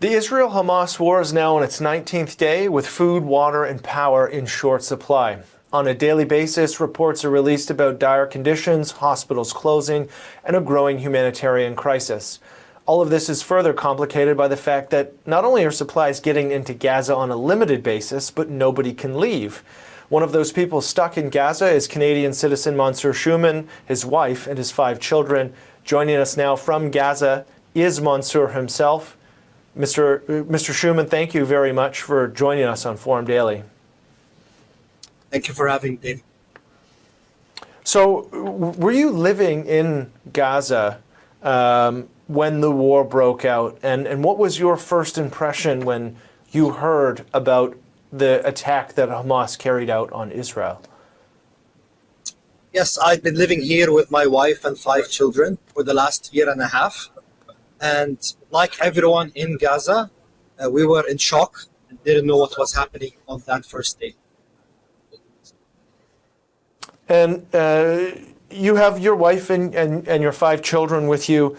The Israel-Hamas war is now on its 19th day with food, water, and power in short supply. On a daily basis, reports are released about dire conditions, hospitals closing, and a growing humanitarian crisis. All of this is further complicated by the fact that not only are supplies getting into Gaza on a limited basis, but nobody can leave. One of those people stuck in Gaza is Canadian citizen Mansour Shouman, his wife, and his 5 children. Joining us now from Gaza is Mansour himself. Mr. Shouman, thank you very much for joining us on Forum Daily. Thank you for having me, David. So, were you living in Gaza when the war broke out? And what was your first impression when you heard about the attack that Hamas carried out on Israel? Yes, I've been living here with my wife and 5 children for the last year and a half. And like everyone in Gaza, we were in shock and didn't know what was happening on that first day. And you have your wife and your 5 children with you.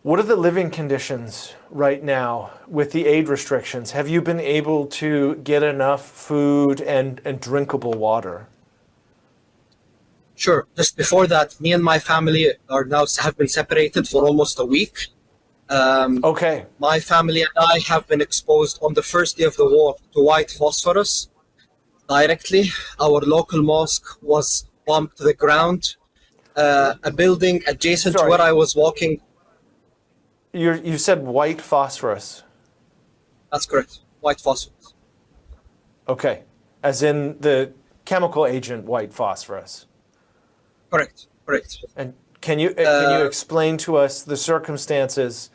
What are the living conditions right now with the aid restrictions? Have you been able to get enough food and drinkable water? Sure. Just before that, me and my family have been separated for almost a week. Okay. My family and I have been exposed on the first day of the war to white phosphorus directly. Our local mosque was bombed to the ground. A building adjacent to where I was walking. You said white phosphorus. That's correct. White phosphorus. Okay. As in the chemical agent white phosphorus. Correct. And can you explain to us the circumstances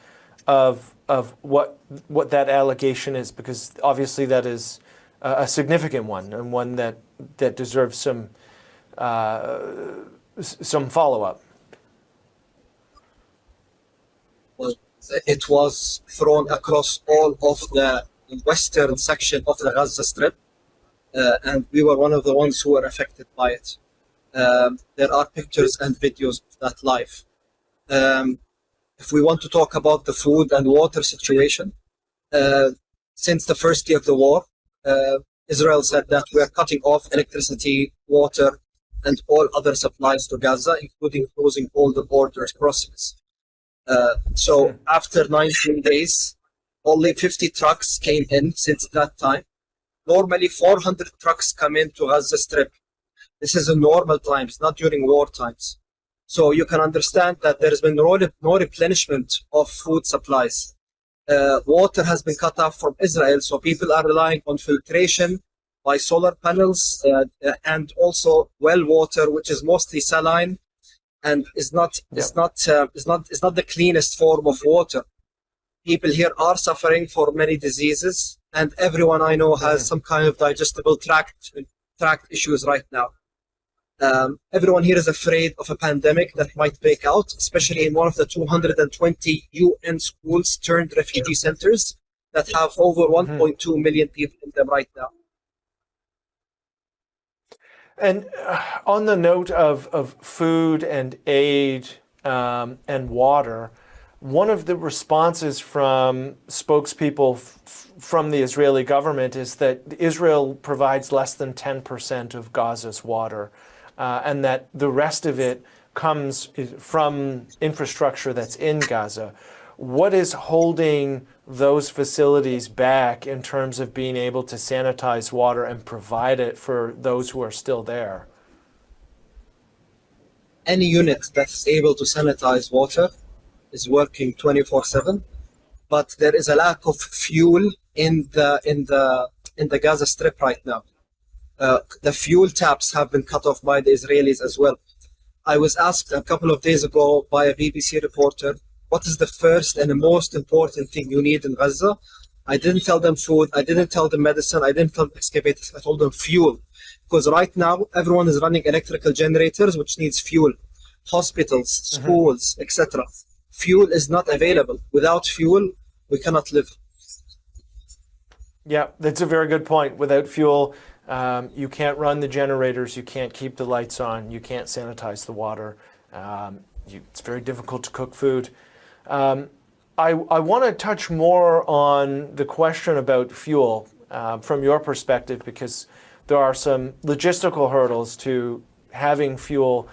of what that allegation is? Because obviously that is a significant one, and one that deserves some follow-up. Well, it was thrown across all of the western section of the Gaza Strip, and we were one of the ones who were affected by it. There are pictures and videos of that live. If we want to talk about the food and water situation, since the first day of the war, Israel said that we are cutting off electricity, water, and all other supplies to Gaza, including closing all the borders crossings. So after 19 days, only 50 trucks came in since that time. Normally 400 trucks come into Gaza Strip. This is in normal times, not during war times. So you can understand that there has been no replenishment of food supplies. Water has been cut off from Israel, so people are relying on filtration by solar panels and also well water, which is mostly saline and is not the cleanest form of water. People here are suffering for many diseases, and everyone I know has some kind of digestible tract issues right now. Everyone here is afraid of a pandemic that might break out, especially in one of the 220 UN schools turned refugee centers that have over 1.2 million people in them right now. And on the note of food and aid and water, one of the responses from spokespeople from the Israeli government is that Israel provides less than 10% of Gaza's water. And that the rest of it comes from infrastructure that's in Gaza. What is holding those facilities back in terms of being able to sanitize water and provide it for those who are still there? Any unit that's able to sanitize water is working 24/7, but there is a lack of fuel in the Gaza Strip right now. The fuel taps have been cut off by the Israelis as well. I was asked a couple of days ago by a BBC reporter, what is the first and the most important thing you need in Gaza? I didn't tell them food, I didn't tell them medicine, I didn't tell them excavators, I told them fuel. Because right now, everyone is running electrical generators, which needs fuel. Hospitals, schools, etc. Fuel is not available. Without fuel, we cannot live. Yeah, that's a very good point. Without fuel, you can't run the generators, you can't keep the lights on, you can't sanitize the water. It's very difficult to cook food. I want to touch more on the question about fuel from your perspective, because there are some logistical hurdles to having fuel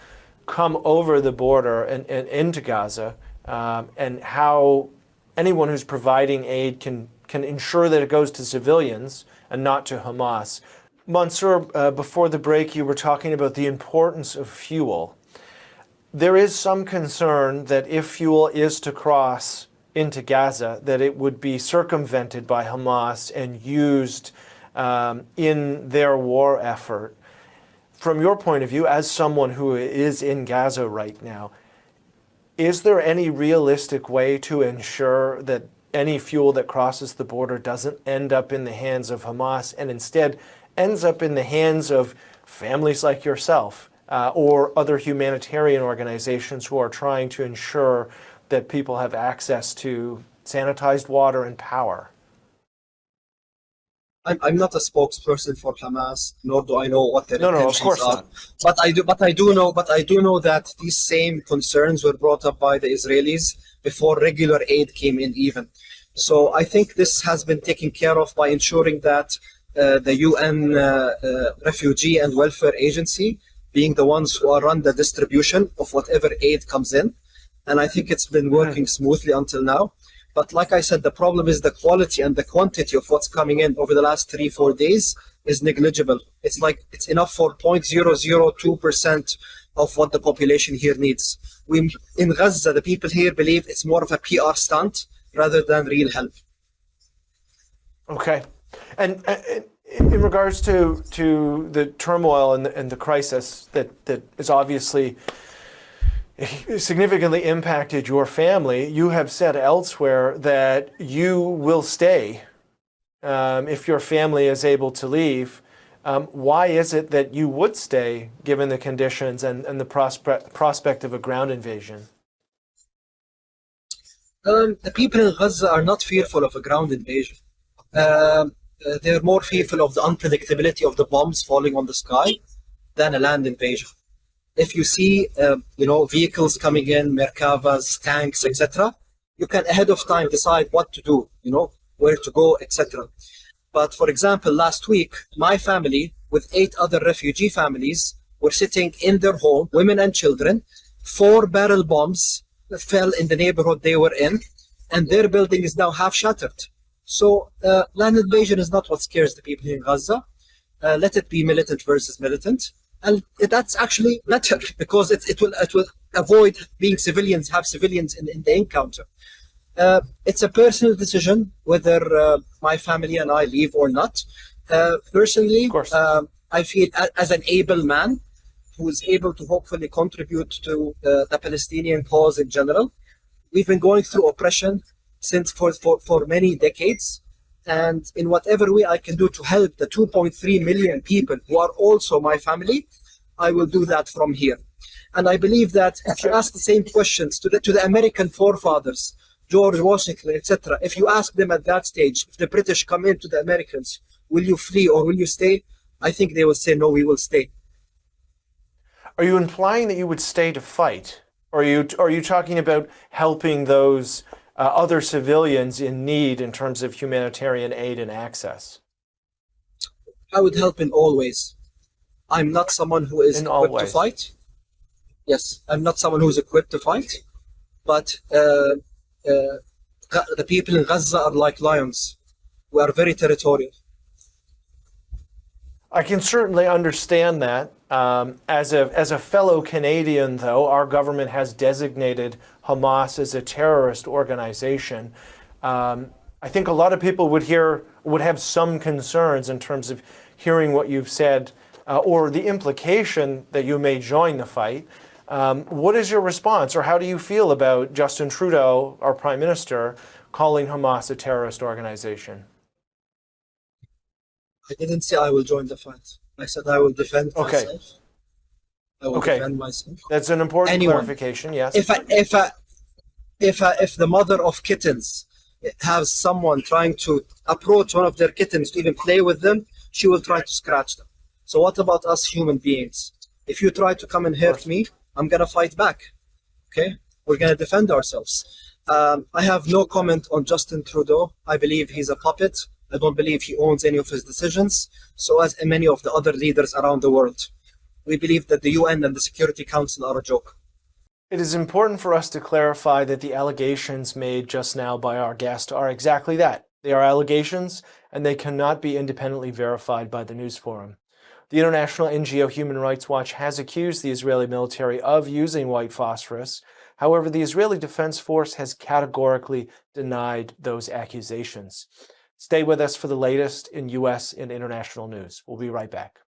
come over the border and into Gaza, and how anyone who's providing aid can ensure that it goes to civilians and not to Hamas. Mansour, before the break, you were talking about the importance of fuel. There is some concern that if fuel is to cross into Gaza, that it would be circumvented by Hamas and used in their war effort. From your point of view, as someone who is in Gaza right now, is there any realistic way to ensure that any fuel that crosses the border doesn't end up in the hands of Hamas and instead ends up in the hands of families like yourself or other humanitarian organizations who are trying to ensure that people have access to sanitized water and power? I'm not a spokesperson for Hamas, nor do I know what their intentions of course are. not. But I do know that these same concerns were brought up by the Israelis before regular aid came in even. So I think this has been taken care of by ensuring that the UN Refugee and Welfare Agency being the ones who run the distribution of whatever aid comes in. And I think it's been working smoothly until now. But like I said, the problem is the quality and the quantity of what's coming in over the last 3-4 days is negligible. It's like it's enough for 0.002% of what the population here needs. In Gaza, the people here believe it's more of a PR stunt rather than real help. Okay. And in regards to the turmoil and the crisis that is obviously significantly impacted your family, you have said elsewhere that you will stay if your family is able to leave. Why is it that you would stay given the conditions and the prospect of a ground invasion? The people in Gaza are not fearful of a ground invasion. They're more fearful of the unpredictability of the bombs falling on the sky than a land invasion. If you see, vehicles coming in, Merkavas, tanks, etc., you can ahead of time decide what to do, where to go, etc. But for example, last week, my family with 8 other refugee families were sitting in their home, women and children. 4 barrel bombs fell in the neighborhood they were in, and their building is now half shattered. So land invasion is not what scares the people in Gaza. Let it be militant versus militant. And that's actually better because it will avoid being civilians, have civilians in the encounter. It's a personal decision whether my family and I leave or not. Personally, I feel as an able man who is able to hopefully contribute to the Palestinian cause in general. We've been going through oppression since for many decades. And in whatever way I can do to help the 2.3 million people who are also my family, I will do that from here. And I believe that if you ask the same questions to the American forefathers, George Washington, etc., if you ask them at that stage, if the British come into the Americans, will you flee or will you stay? I think they will say, no, we will stay. Are you implying that you would stay to fight? Or are you talking about helping those other civilians in need in terms of humanitarian aid and access? I would help in all ways. I'm not someone who is equipped to fight. Yes, I'm not someone who is equipped to fight. But the people in Gaza are like lions. We are very territorial. I can certainly understand that. As a fellow Canadian, though, our government has designated Hamas as a terrorist organization. I think a lot of people would have some concerns in terms of hearing what you've said or the implication that you may join the fight. What is your response, or how do you feel about Justin Trudeau, our Prime Minister, calling Hamas a terrorist organization? I didn't say I will join the fight. I said I will defend myself. I will defend myself. That's an important clarification, yes. If the mother of kittens has someone trying to approach one of their kittens to even play with them, she will try to scratch them. So what about us human beings? If you try to come and hurt me, I'm going to fight back. Okay? We're going to defend ourselves. I have no comment on Justin Trudeau. I believe he's a puppet. I don't believe he owns any of his decisions. So as many of the other leaders around the world, we believe that the UN and the Security Council are a joke. It is important for us to clarify that the allegations made just now by our guest are exactly that. They are allegations, and they cannot be independently verified by the News Forum. The international NGO Human Rights Watch has accused the Israeli military of using white phosphorus. However, the Israeli Defense Force has categorically denied those accusations. Stay with us for the latest in U.S. and international news. We'll be right back.